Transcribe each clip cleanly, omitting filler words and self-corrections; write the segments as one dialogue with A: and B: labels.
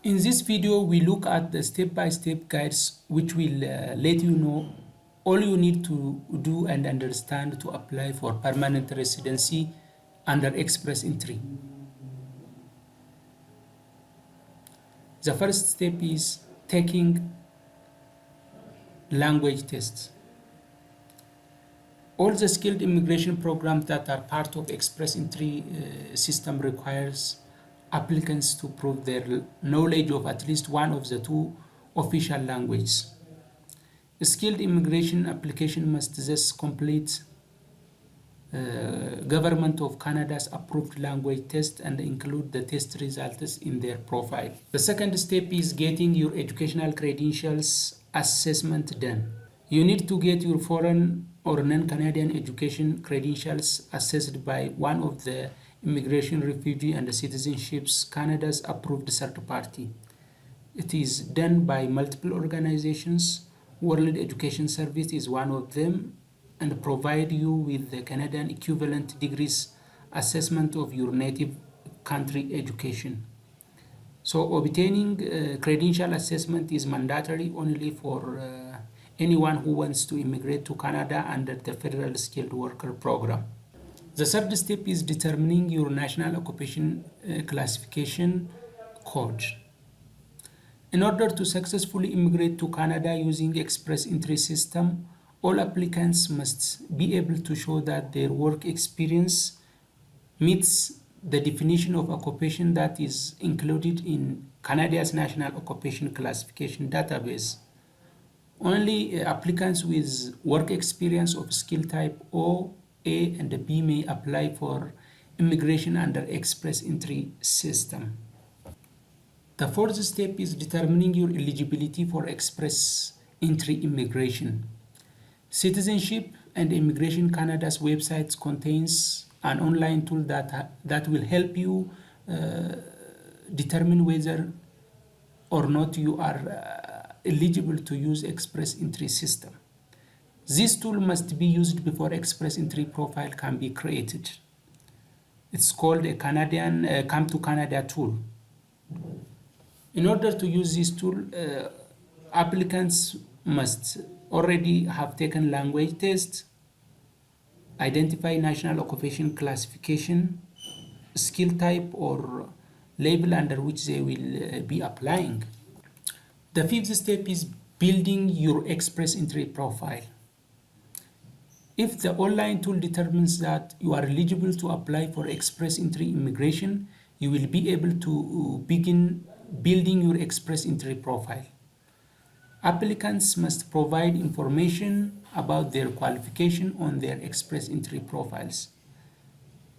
A: In this video, we look at the step-by-step guides which will let you know all you need to do and understand to apply for permanent residency under Express Entry. The first step is taking language tests. All the skilled immigration programs that are part of Express Entry system requires applicants to prove their knowledge of at least one of the two official languages. A skilled immigration application must thus complete Government of Canada's approved language test and include the test results in their profile. The second step is getting your educational credentials assessment done. You need to get your foreign or non-Canadian education credentials assessed by one of the Immigration, Refugee and Citizenships Canada's approved third party. It is done by multiple organizations. World Education Service is one of them, and provide you with the Canadian equivalent degrees assessment of your native country education. So obtaining credential assessment is mandatory only for anyone who wants to immigrate to Canada under the Federal Skilled Worker Program. The third step is determining your National Occupation Classification code. In order to successfully immigrate to Canada using Express Entry system, all applicants must be able to show that their work experience meets the definition of occupation that is included in Canada's National Occupation Classification database. Only applicants with work experience of skill type O, A, and B may apply for immigration under Express Entry system. The fourth step is determining your eligibility for Express Entry immigration. Citizenship and Immigration Canada's website contains an online tool that will help you determine whether or not you are eligible to use Express Entry system. This tool must be used before Express Entry profile can be created. It's called a Canadian Come to Canada tool. In order to use this tool, applicants must already have taken language tests, identify National Occupation Classification, skill type or label under which they will be applying. The fifth step is building your Express Entry profile. If the online tool determines that you are eligible to apply for Express Entry immigration, you will be able to begin building your Express Entry profile. Applicants must provide information about their qualification on their Express Entry profiles.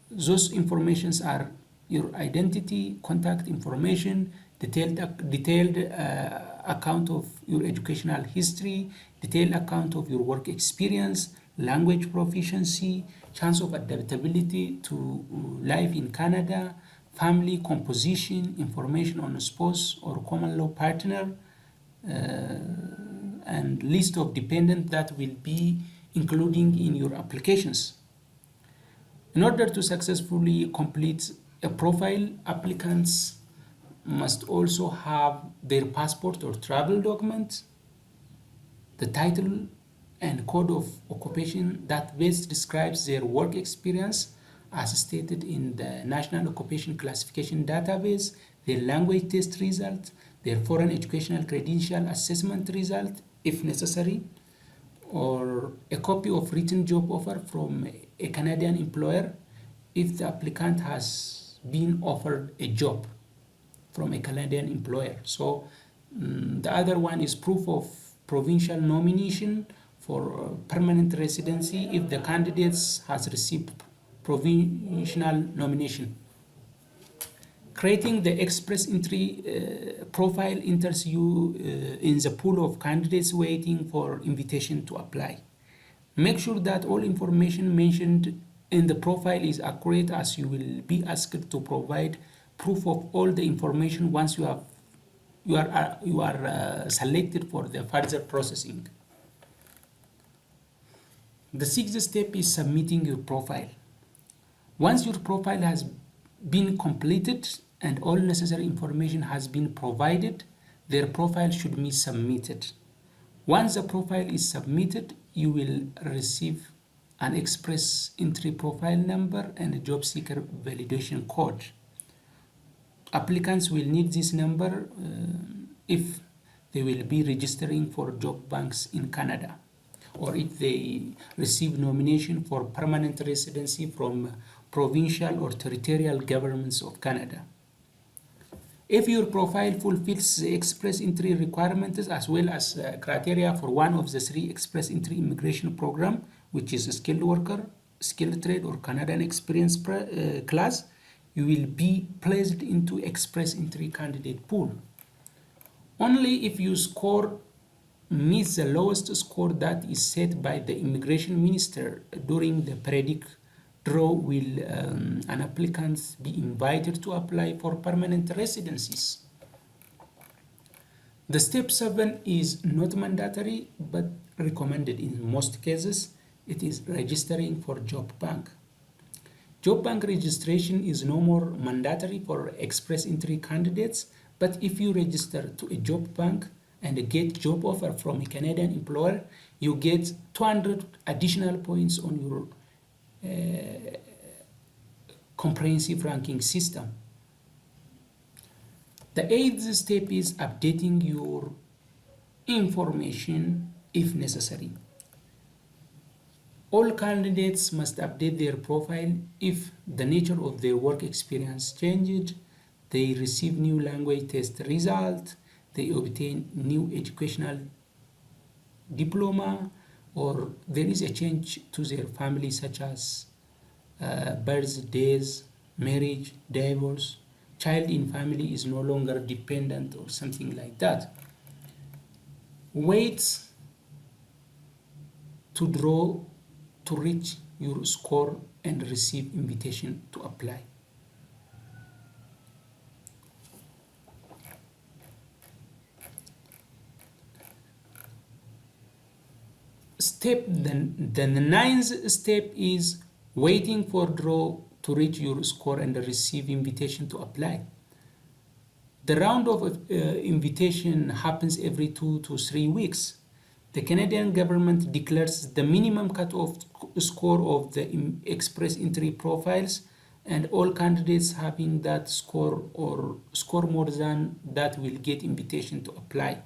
A: Those informations are your identity, contact information, detailed account of your educational history, detailed account of your work experience, language proficiency, chance of adaptability to life in Canada, family composition, information on a spouse or common law partner, and list of dependents that will be including in your applications. In order to successfully complete a profile, applicants must also have their passport or travel document, the title and code of occupation that best describes their work experience as stated in the National Occupation Classification database, their language test result, their foreign educational credential assessment result, if necessary, or a copy of written job offer from a Canadian employer if the applicant has been offered a job from a Canadian employer. So the other one is proof of provincial nomination for permanent residency if the candidates has received provincial nomination. Creating the Express Entry profile enters you in the pool of candidates waiting for invitation to apply. Make sure that all information mentioned in the profile is accurate, as you will be asked to provide proof of all the information once you are selected for the further processing. The sixth step is submitting your profile. Once your profile has been completed, and all necessary information has been provided, their profile should be submitted. Once the profile is submitted, you will receive an express entry profile number and a job seeker validation code. Applicants will need this number if they will be registering for job banks in Canada, or if they receive nomination for permanent residency from provincial or territorial governments of Canada. If your profile fulfills the express entry requirements as well as criteria for one of the 3 express entry immigration program, which is a skilled worker, skilled trade, or Canadian experience class, you will be placed into express entry candidate pool. Only if your score meets the lowest score that is set by the immigration minister during the periodic draw will an applicant be invited to apply for permanent residencies. The step 7 is not mandatory but recommended in most cases. It is registering for job bank. Job bank registration is no more mandatory for express entry candidates, but if you register to a job bank and get job offer from a Canadian employer, you get 200 additional points on your comprehensive ranking system. The 8th step is updating your information if necessary. All candidates must update their profile if the nature of their work experience changed, they receive new language test result, they obtain new educational diploma, or there is a change to their family such as birthdays, marriage, divorce, child in family is no longer dependent or something like that. Wait to draw to reach your score and receive invitation to apply. The 9th step is waiting for draw to reach your score and receive invitation to apply. The round of invitation happens every 2 to 3 weeks. The Canadian government declares the minimum cutoff score of the express entry profiles, and all candidates having that score or score more than that will get invitation to apply.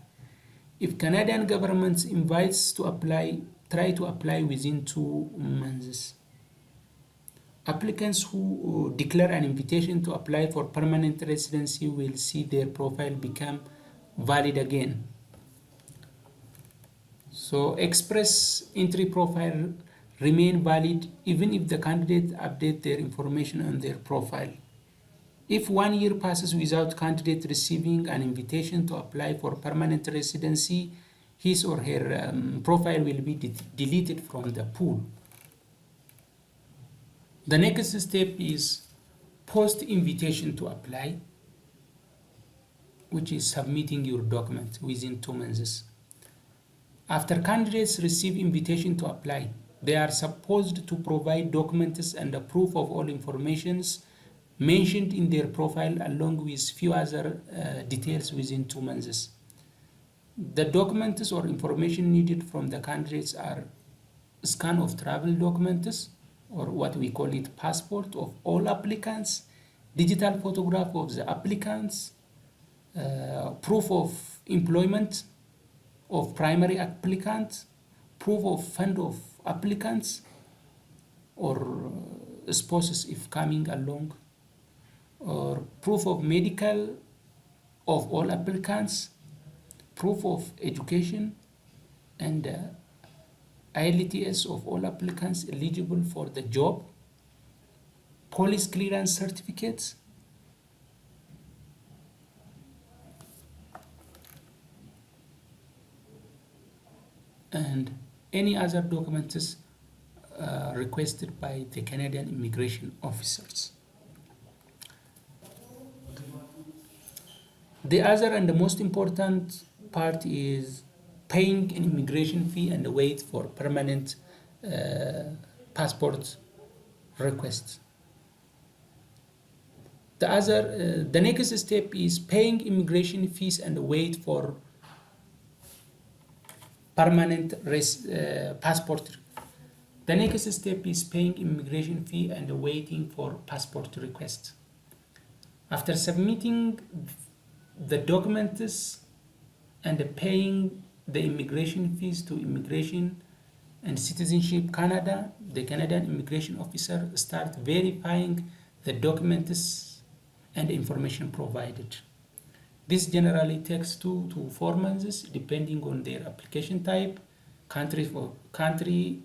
A: If Canadian government invites to apply, try to apply within 2 months. Applicants who declare an invitation to apply for permanent residency will see their profile become valid again. So express entry profile remain valid even if the candidate update their information on their profile. If 1 year passes without candidate receiving an invitation to apply for permanent residency, his or her profile will be deleted from the pool. The next step is post invitation to apply, which is submitting your document within 2 months. After candidates receive invitation to apply, they are supposed to provide documents and a proof of all informations mentioned in their profile along with few other details within 2 months. The documents or information needed from the candidates are scan of travel documents, or what we call it passport of all applicants, digital photograph of the applicants, proof of employment of primary applicants, proof of fund of applicants, or spouses if coming along, or proof of medical of all applicants, proof of education, and IELTS of all applicants eligible for the job, police clearance certificates, and any other documents requested by the Canadian immigration officers. The other and the most important part is paying an immigration fee and wait for permanent passport requests. The next step is paying immigration fees and wait for permanent passport. The next step is paying immigration fee and waiting for passport request. After submitting the documents and paying the immigration fees to Immigration and Citizenship Canada, the Canadian immigration officer start verifying the documents and information provided. This generally takes 2 to 4 months depending on their application type, country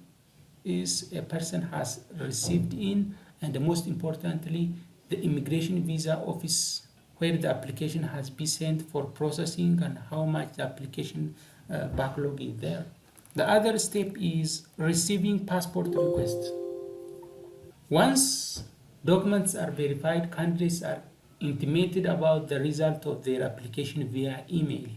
A: is a person has received in, and most importantly, the immigration visa office where the application has been sent for processing and how much the application backlog is there. The other step is receiving passport request. Once documents are verified, candidates are intimated about the result of their application via email.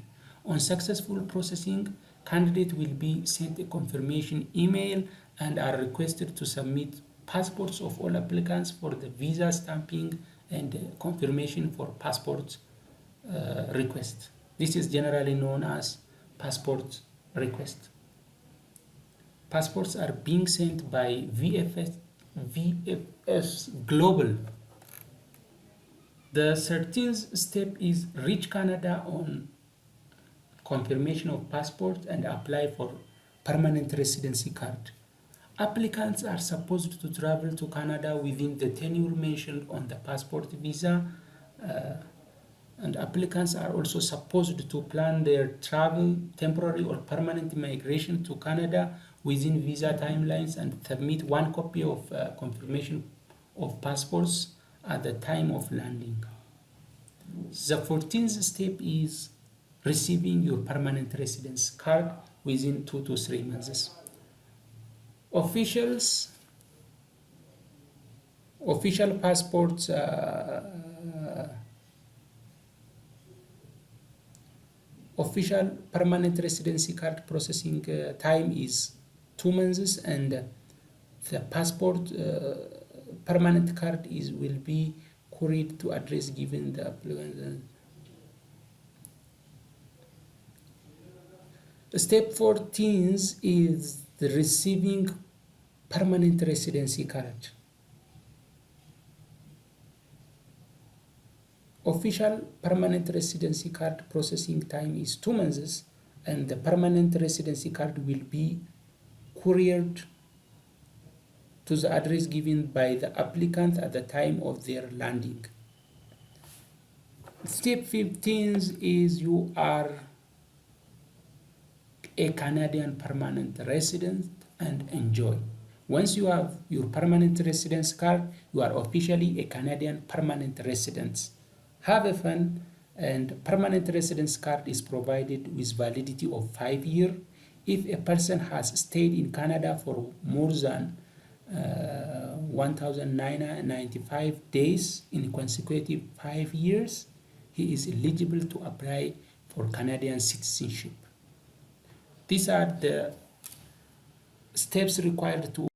A: On successful processing, candidate will be sent a confirmation email and are requested to submit passports of all applicants for the visa stamping and confirmation for passport request. This is generally known as passport request. Passports are being sent by VFS Global. The 13th step is reach Canada on confirmation of passport and apply for permanent residency card. Applicants are supposed to travel to Canada within the tenure mentioned on the passport visa, and applicants are also supposed to plan their travel, temporary or permanent migration to Canada within visa timelines and submit 1 copy of confirmation of passports at the time of landing. The 14th step is receiving your permanent residence card within 2 to 3 months. Official passports official permanent residency card processing time is 2 months, and the passport permanent card will be couried to address given the applicant. Step 14 is the receiving permanent residency card. Official permanent residency card processing time is 2 months, and the permanent residency card will be couriered to the address given by the applicant at the time of their landing. Step 15 is you are a Canadian permanent resident and enjoy. Once you have your permanent residence card, you are officially a Canadian permanent resident. Have a fun, and permanent residence card is provided with validity of 5 years. If a person has stayed in Canada for more than 1,995 days in consecutive 5 years, he is eligible to apply for Canadian citizenship. These are the steps required to